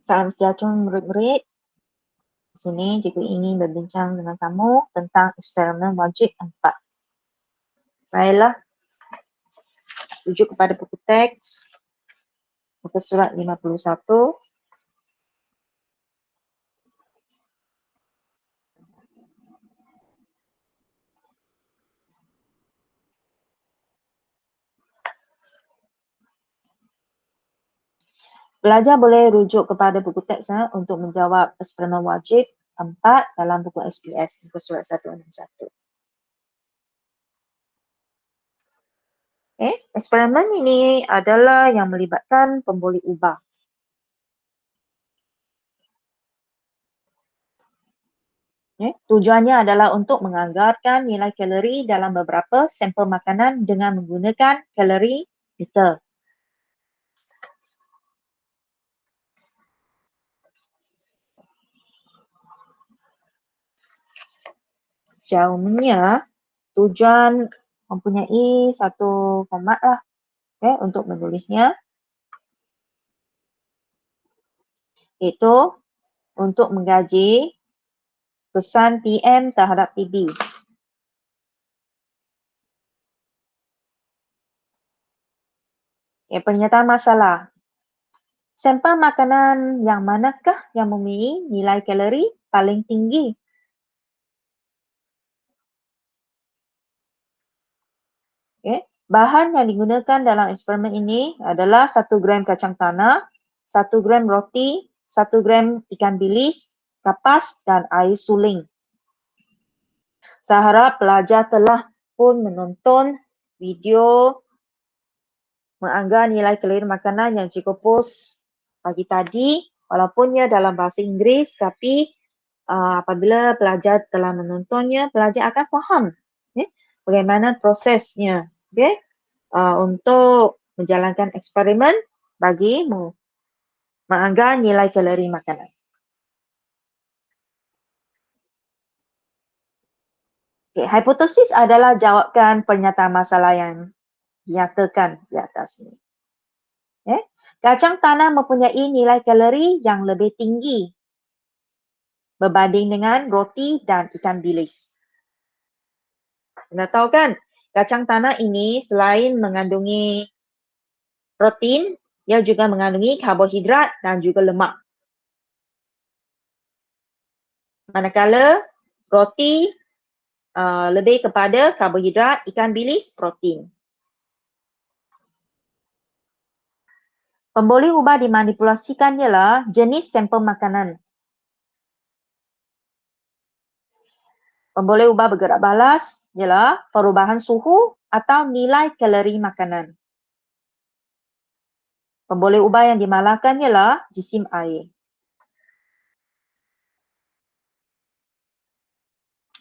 Salam sejahtera murid-murid. Di sini cikgu ingin berbincang dengan kamu tentang eksperimen wajib 4. Baiklah, rujuk kepada buku teks, muka surat 51. Pelajar boleh rujuk kepada buku teks untuk menjawab eksperimen wajib 4 dalam buku SPS, muka surat 161. Eksperimen ini adalah yang melibatkan pemboleh ubah. Tujuannya adalah untuk menganggarkan nilai kalori dalam beberapa sampel makanan dengan menggunakan kalori meter. Secara umumnya, tujuan mempunyai satu format lah untuk menulisnya, iaitu untuk menggaji pesan PM terhadap PB. Pernyataan masalah. Sampel makanan yang manakah yang mempunyai nilai kalori paling tinggi? Bahan yang digunakan dalam eksperimen ini adalah 1 gram kacang tanah, 1 gram roti, 1 gram ikan bilis, kapas dan air suling. Saya harap pelajar telah pun menonton video menganggar nilai kalori makanan yang cikgu post pagi tadi, walaupun ia dalam bahasa Inggeris, tapi apabila pelajar telah menontonnya, pelajar akan faham bagaimana prosesnya untuk menjalankan eksperimen bagi menganggar nilai kalori makanan. Hipotesis adalah jawabkan pernyataan masalah yang dinyatakan di atas ini. Kacang tanah mempunyai nilai kalori yang lebih tinggi berbanding dengan roti dan ikan bilis. Anda tahu kan, kacang tanah ini selain mengandungi protein, ia juga mengandungi karbohidrat dan juga lemak. Manakala roti lebih kepada karbohidrat, ikan bilis, protein. Pemboleh ubah dimanipulasikan ialah jenis sampel makanan. Pemboleh ubah bergerak balas ialah perubahan suhu atau nilai kalori makanan. Pemboleh ubah yang dimalahkan ialah jisim air.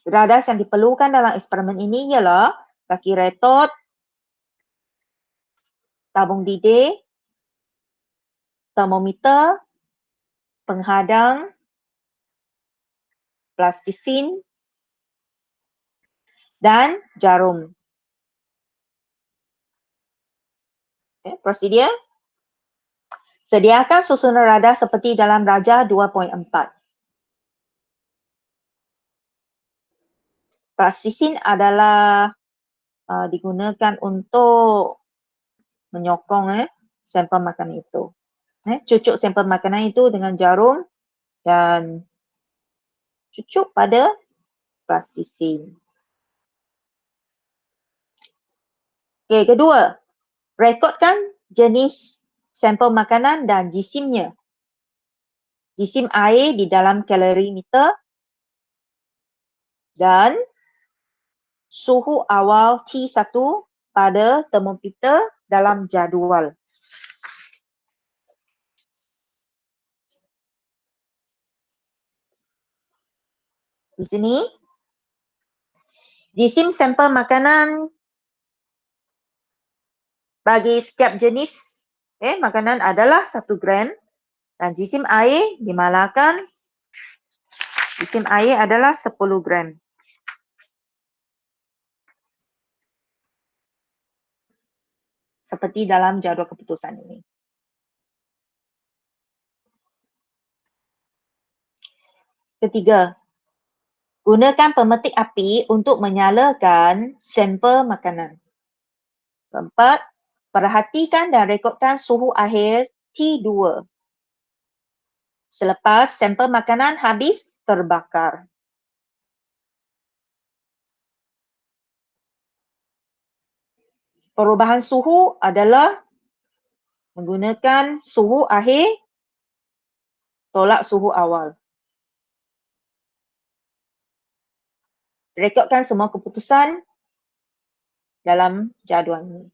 Radas yang diperlukan dalam eksperimen ini ialah kaki retot, tabung didih, termometer, penghadang, plastisin dan jarum. Prosedur. Sediakan susunan radar seperti dalam Raja 2.4. Plastisin adalah digunakan untuk menyokong sampel makanan itu. Cucuk sampel makanan itu dengan jarum dan cucuk pada plastisin. Kedua, rekodkan jenis sampel makanan dan jisimnya. Jisim air di dalam kalorimeter dan suhu awal T1 pada termometer dalam jadual. Di sini, jisim sampel makanan bagi setiap jenis makanan adalah 1 gram dan jisim air dimalahkan, jisim air adalah 10 gram. Seperti dalam jadual keputusan ini. Ketiga, gunakan pemetik api untuk menyalakan sampel makanan. Keempat, perhatikan dan rekodkan suhu akhir T2 selepas sampel makanan habis terbakar. Perubahan suhu adalah menggunakan suhu akhir tolak suhu awal. Rekodkan semua keputusan dalam jadual ini.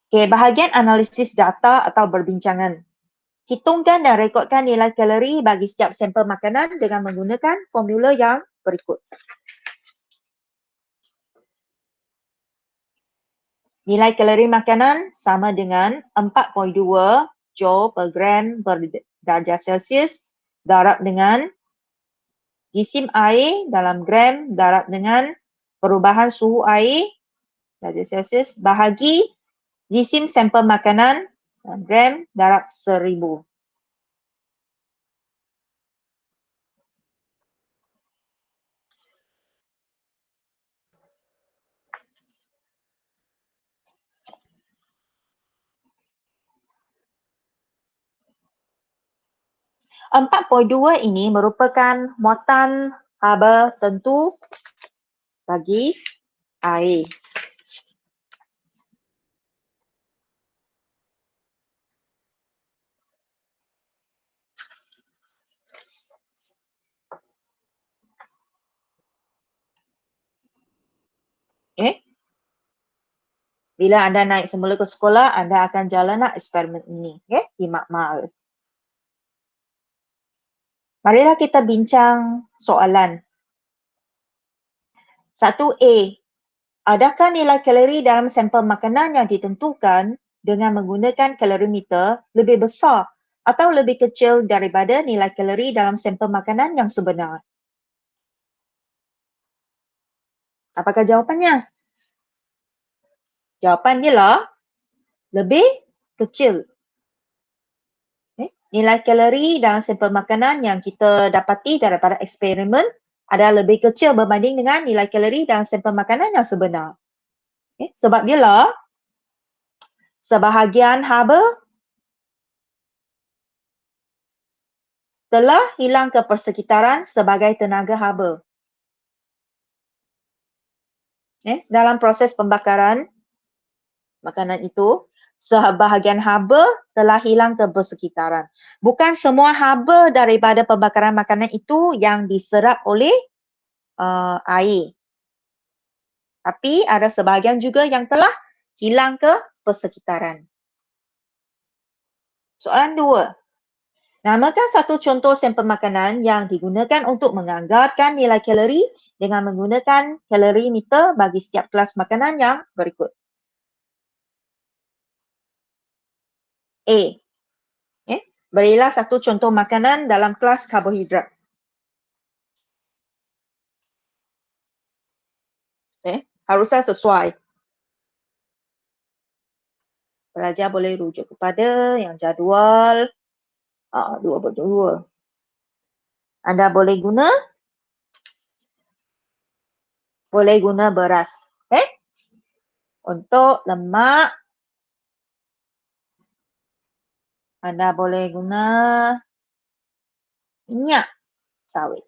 Okey, bahagian analisis data atau berbincangan. Hitungkan dan rekodkan nilai kalori bagi setiap sampel makanan dengan menggunakan formula yang berikut. Nilai kalori makanan sama dengan 4.2 joule per gram berdarjah Celsius darab dengan jisim air dalam gram darab dengan perubahan suhu air darjah Celsius bahagi jisim sampel makanan gram darab 1000. Empat poin dua ini merupakan muatan haba tentu bagi air. Okay. Bila anda naik semula ke sekolah, anda akan jalankan eksperimen ini. Okay? Di makmal. Marilah kita bincang soalan. 1A. Adakah nilai kalori dalam sampel makanan yang ditentukan dengan menggunakan kalorimeter lebih besar atau lebih kecil daripada nilai kalori dalam sampel makanan yang sebenar? Apakah jawapannya? Jawapan ialah lebih kecil. Nilai kalori dalam sampel makanan yang kita dapati daripada eksperimen adalah lebih kecil berbanding dengan nilai kalori dalam sampel makanan yang sebenar. Sebab ialah sebahagian haba telah hilang ke persekitaran sebagai tenaga haba. Dalam proses pembakaran makanan itu, sebahagian haba telah hilang ke persekitaran. Bukan semua haba daripada pembakaran makanan itu yang diserap oleh air. Tapi ada sebahagian juga yang telah hilang ke persekitaran. Soalan 2. Namakan satu contoh sampel makanan yang digunakan untuk menganggarkan nilai kalori dengan menggunakan kalorimeter bagi setiap kelas makanan yang berikut. A. Berilah satu contoh makanan dalam kelas karbohidrat. Haruslah sesuai. Pelajar boleh rujuk kepada yang jadual 2.2. Anda boleh guna beras. Untuk lemak, anda boleh guna minyak sawit.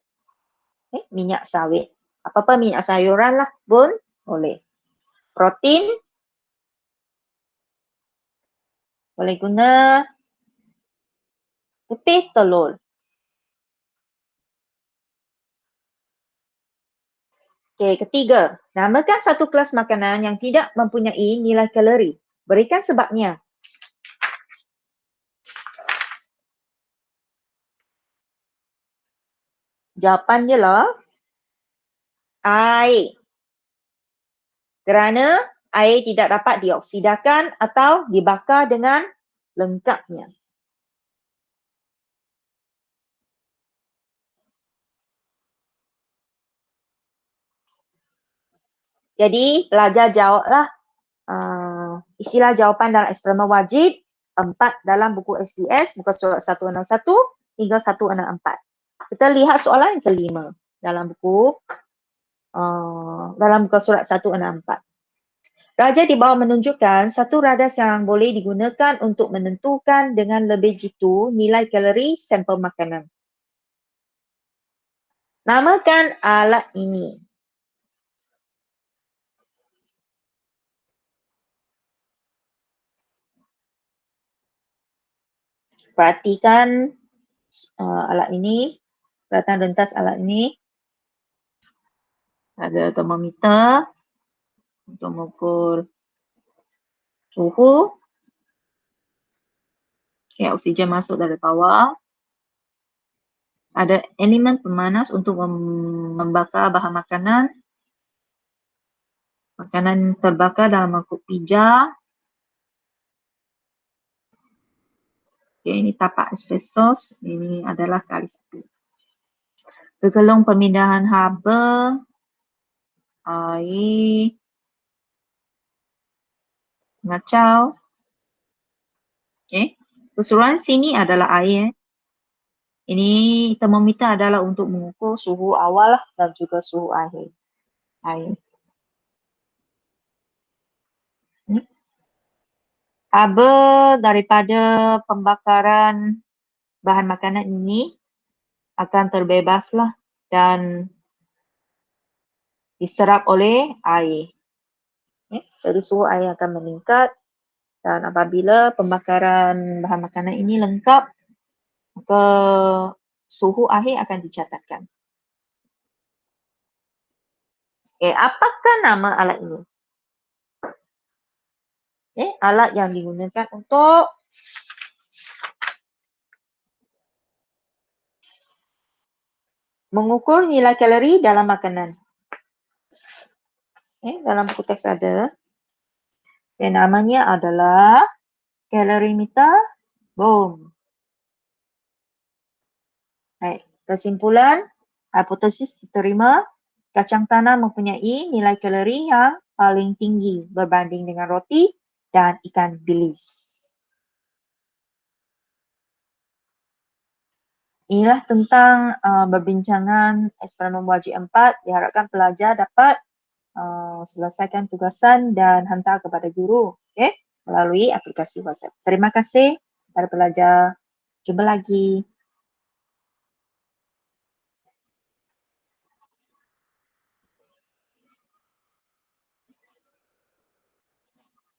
Minyak sawit. Apa-apa minyak sayuran lah pun boleh. Protein, boleh guna putih telur. Okey, ketiga, namakan satu kelas makanan yang tidak mempunyai nilai kalori. Berikan sebabnya. Jawapan ialah air. Kerana air tidak dapat dioksidakan atau dibakar dengan lengkapnya. Jadi, pelajar jawablah istilah jawapan dalam eksperimen wajib 4 dalam buku SPS, muka surat 161 hingga 164. Kita lihat soalan yang kelima dalam buku surat 164. Raja di bawah menunjukkan satu radas yang boleh digunakan untuk menentukan dengan lebih jitu nilai kalori sampel makanan. Namakan alat ini. Perhatikan alat ini, perhatikan rentas alat ini. Ada termometer untuk mengukur suhu. Okay, oksigen masuk dari bawah. Ada elemen pemanas untuk membakar bahan makanan. Makanan terbakar dalam mangkuk pija. Okay, ini tapak asbestos. Ini adalah kali 1. Kegelung pemindahan haba. Air. Ngacau. Okay. Keseluruhan sini adalah air. Ini termometer adalah untuk mengukur suhu awal dan juga suhu akhir. Air. Haba daripada pembakaran bahan makanan ini akan terbebaslah dan diserap oleh air. Jadi suhu air akan meningkat dan apabila pembakaran bahan makanan ini lengkap, maka suhu air akan dicatatkan. Apakah nama alat ini? Alat yang digunakan untuk mengukur nilai kalori dalam makanan. Dalam buku teks ada. Namanya adalah kalorimeter boom. Kesimpulan, hipotesis diterima, kacang tanah mempunyai nilai kalori yang paling tinggi berbanding dengan roti dan ikan bilis. Inilah tentang berbincangan eksperimen wajib 4. Diharapkan pelajar dapat selesaikan tugasan dan hantar kepada guru melalui aplikasi WhatsApp. Terima kasih kepada pelajar. Jumpa lagi.